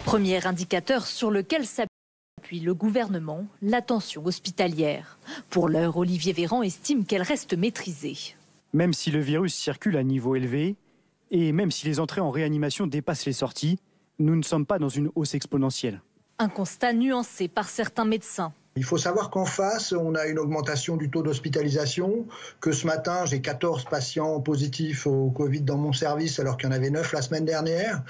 Premier indicateur sur lequel s'appuie le gouvernement, la tension hospitalière. Pour l'heure, Olivier Véran estime qu'elle reste maîtrisée. Même si le virus circule à niveau élevé et même si les entrées en réanimation dépassent les sorties, nous ne sommes pas dans une hausse exponentielle. Un constat nuancé par certains médecins. Il faut savoir qu'en face, on a une augmentation du taux d'hospitalisation, que ce matin, j'ai 14 patients positifs au Covid dans mon service, alors qu'il y en avait 9 la semaine dernière,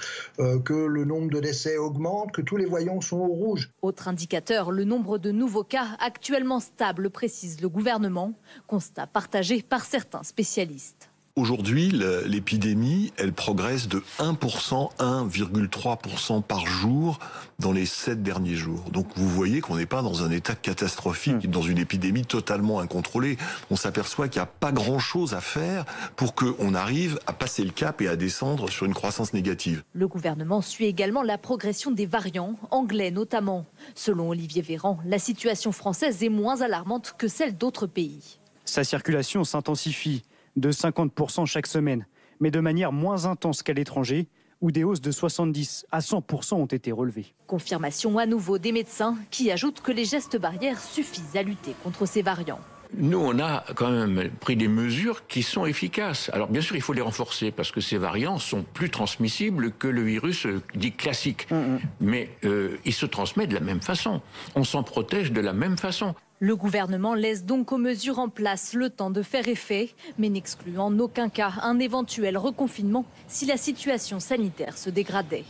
que le nombre de décès augmente, que tous les voyants sont au rouge. Autre indicateur, le nombre de nouveaux cas actuellement stable, précise le gouvernement, constat partagé par certains spécialistes. Aujourd'hui, l'épidémie, elle progresse de 1%, 1,3% par jour dans les 7 derniers jours. Donc vous voyez qu'on n'est pas dans un état catastrophique, dans une épidémie totalement incontrôlée. On s'aperçoit qu'il n'y a pas grand-chose à faire pour qu'on arrive à passer le cap et à descendre sur une croissance négative. Le gouvernement suit également la progression des variants, anglais notamment. Selon Olivier Véran, la situation française est moins alarmante que celle d'autres pays. Sa circulation s'intensifie de 50% chaque semaine, mais de manière moins intense qu'à l'étranger, où des hausses de 70 à 100% ont été relevées. Confirmation à nouveau des médecins qui ajoutent que les gestes barrières suffisent à lutter contre ces variants. Nous, on a quand même pris des mesures qui sont efficaces. Alors bien sûr, il faut les renforcer parce que ces variants sont plus transmissibles que le virus dit classique. Mais ils se transmettent de la même façon. On s'en protège de la même façon. Le gouvernement laisse donc aux mesures en place le temps de faire effet, mais n'exclut en aucun cas un éventuel reconfinement si la situation sanitaire se dégradait.